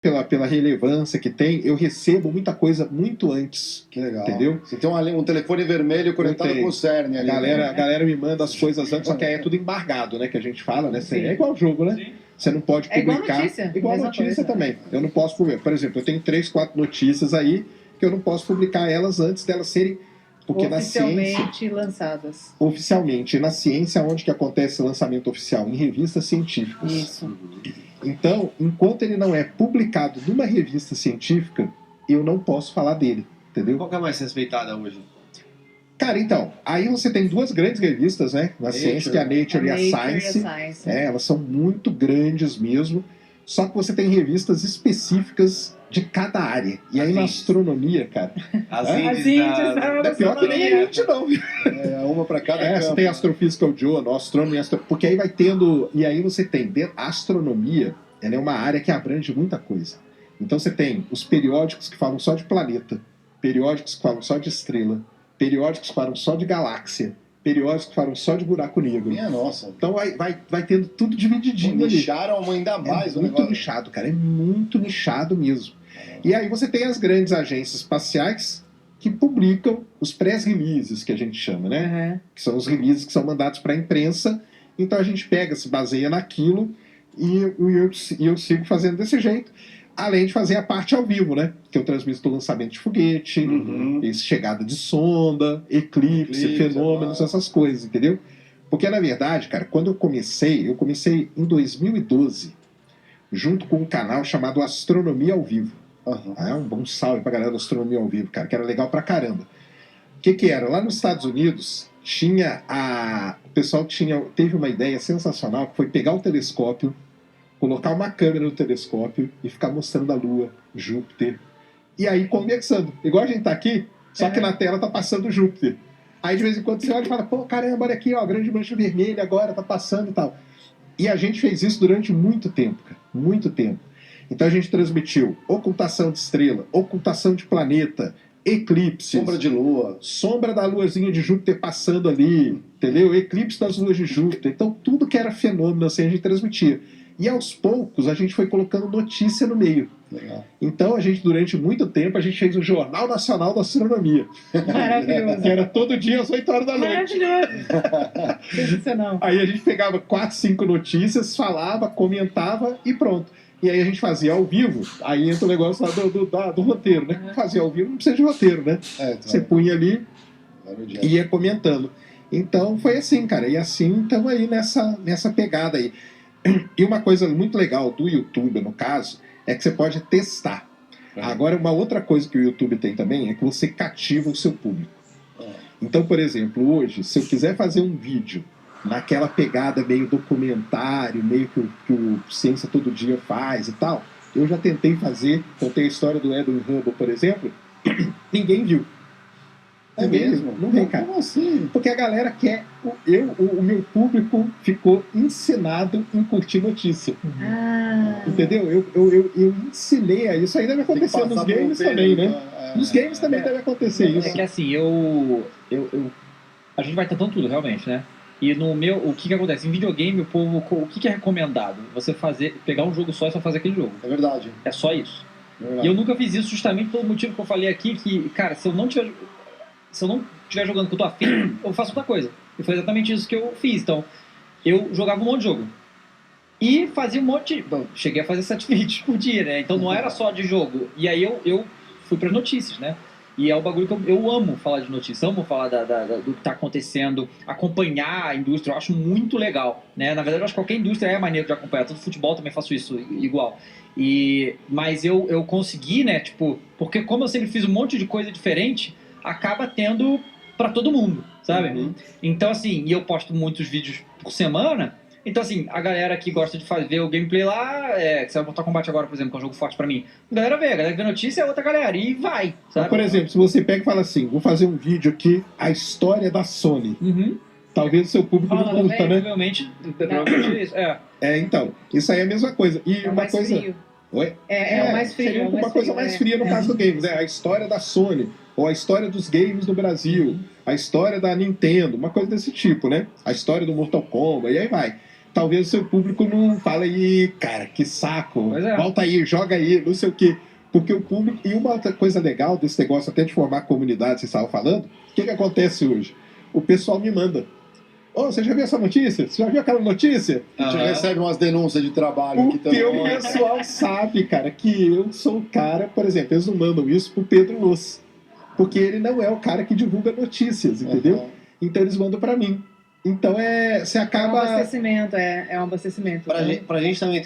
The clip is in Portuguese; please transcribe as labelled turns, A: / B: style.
A: pela relevância que tem, eu recebo muita coisa muito antes.
B: Que legal.
A: Entendeu?
B: Você tem um telefone vermelho conectado com o CERN ali.
A: A galera me manda as coisas antes, só que aí é tudo embargado, né? Que a gente fala, né? É igual jogo, né? Sim. Você não pode publicar.
C: É igual notícia
A: também. Eu não posso publicar. Por exemplo, eu tenho 3, 4 notícias aí que eu não posso publicar elas antes delas serem. Porque
C: oficialmente lançadas.
A: Oficialmente. Na ciência, onde que acontece o lançamento oficial? Em revistas científicas.
C: Isso.
A: Então, enquanto ele não é publicado numa revista científica, eu não posso falar dele, entendeu?
D: Qual que é a mais respeitada hoje?
A: Cara, então, aí você tem 2 grandes revistas, né? Na ciência, que é a Nature e a Science. Elas são muito grandes mesmo. Só que você tem revistas específicas de cada área. E aí na astronomia, cara...
D: As índices
A: não é pior que nem a gente, não.
B: É uma para cada campo.
A: Você tem Astrophysical Journal, Astronomy, porque aí vai tendo... E aí você tem... A astronomia, ela é uma área que abrange muita coisa. Então você tem os periódicos que falam só de planeta, periódicos que falam só de estrela, periódicos que falam só de galáxia, periódicos que falam só de buraco negro.
B: Minha nossa.
A: Então vai tendo tudo divididinho ali.
B: Nicharam ainda mais o
A: negócio. Muito nichado, cara. É muito nichado mesmo. E aí você tem as grandes agências espaciais que publicam os press-releases, que a gente chama, né?
C: Uhum.
A: Que são os releases que são mandados para a imprensa. Então a gente pega, se baseia naquilo e eu sigo fazendo desse jeito. Além de fazer a parte ao vivo, né? Que eu transmito o lançamento de foguete, chegada de sonda, eclipse fenômenos, essas coisas, entendeu? Porque, na verdade, cara, quando eu comecei em 2012, junto com um canal chamado Astronomia ao Vivo. Um bom salve pra galera da Astronomia ao Vivo, cara, que era legal pra caramba. O que era? Lá nos Estados Unidos, o pessoal teve uma ideia sensacional, que foi pegar o telescópio, colocar uma câmera no telescópio e ficar mostrando a Lua, Júpiter. E aí conversando. Igual a gente tá aqui, só que na tela tá passando Júpiter. Aí de vez em quando você olha e fala, pô, caramba, olha aqui, ó, a grande mancha vermelha agora tá passando e tal. E a gente fez isso durante muito tempo, cara. Muito tempo. Então a gente transmitiu ocultação de estrela, ocultação de planeta, eclipses.
B: Sombra de lua.
A: Sombra da luazinha de Júpiter passando ali, entendeu? Eclipse das luas de Júpiter. Então tudo que era fenômeno assim a gente transmitia. E aos poucos a gente foi colocando notícia no meio.
B: Legal.
A: Então a gente, durante muito tempo, a gente fez o Jornal Nacional da Astronomia.
C: Maravilhoso.
A: Que era todo dia às 8 horas da noite.
C: Maravilhoso. Sensacional.
A: Aí a gente pegava 4, 5 notícias, falava, comentava e pronto. E aí a gente fazia ao vivo, aí entra o negócio lá do roteiro, né? Fazia ao vivo não precisa de roteiro, né? Você punha ali e ia comentando. Então foi assim, cara. E assim estamos aí nessa pegada aí. E uma coisa muito legal do YouTube, no caso, é que você pode testar. Agora, uma outra coisa que o YouTube tem também é que você cativa o seu público. Então, por exemplo, hoje, se eu quiser fazer um vídeo naquela pegada meio documentário, meio que o Ciência Todo Dia faz e tal, eu já tentei fazer. Contei a história do Edwin Hubble, por exemplo, ninguém viu.
B: É mesmo?
A: Não vem, cara.
B: Como assim?
A: Porque a galera quer... O meu público ficou ensinado em curtir notícia. Entendeu? Eu ensinei a isso. Aí deve acontecer nos games também, né? Nos games também deve acontecer isso.
E: É que assim, a gente vai tentando tudo, realmente, né? E no meu, o que acontece? Em videogame, o que é recomendado? Você pegar um jogo só e só fazer aquele jogo.
B: É verdade.
E: É só isso. E eu nunca fiz isso justamente pelo motivo que eu falei aqui, que, cara, se eu não estiver jogando que eu tô afim, eu faço outra coisa. E foi exatamente isso que eu fiz. Então, eu jogava um monte de jogo. E fazia um monte de... Bom, cheguei a fazer 7 vídeos por dia, né? Então não era só de jogo. E aí eu fui para notícias, né? E é o bagulho que eu amo falar de notícias, amo falar do que tá acontecendo, acompanhar a indústria, eu acho muito legal, né? Na verdade, eu acho que qualquer indústria é maneiro de acompanhar. Todo futebol também faço isso igual. Mas eu consegui, né? Tipo, porque como eu sempre fiz um monte de coisa diferente, acaba tendo pra todo mundo, sabe? Então, assim, e eu posto muitos vídeos por semana. Então, assim, a galera que gosta de ver o gameplay lá, que você vai Mortal Kombat agora, por exemplo, que é um jogo forte pra mim. A galera que vê notícia é outra galera, e vai, sabe?
A: Mas, por exemplo, se você pega e fala assim, vou fazer um vídeo aqui, a história da Sony. Talvez o seu público não curta, né?
E: Provavelmente isso,
A: então, isso aí é a mesma coisa. E uma coisa...
C: Frio.
A: Oi?
C: É o mais frio.
A: Seria uma coisa mais fria no caso do games, né? A história da Sony, ou a história dos games no Brasil, a história da Nintendo, uma coisa desse tipo, né? A história do Mortal Kombat, e aí vai. talvez o seu público não fale aí, cara, que saco,
E: Pois é.
A: volta aí, joga aí, não sei o quê. Porque o público. E uma outra coisa legal desse negócio, até de formar comunidade, vocês estavam falando, o que acontece hoje? O pessoal me manda. Ô, você já viu essa notícia? Você já viu aquela notícia?
B: A gente
D: Aham.
B: recebe umas denúncias de trabalho aqui
A: Porque o
B: também.
A: pessoal sabe, cara, que eu sou o cara, por exemplo, eles não mandam isso pro Pedro Luz. Porque ele não é o cara que divulga notícias, entendeu?
B: Aham.
A: Então eles mandam pra mim. Então você
C: É um
A: acaba.
C: abastecimento, é um abastecimento.
D: Pra gente também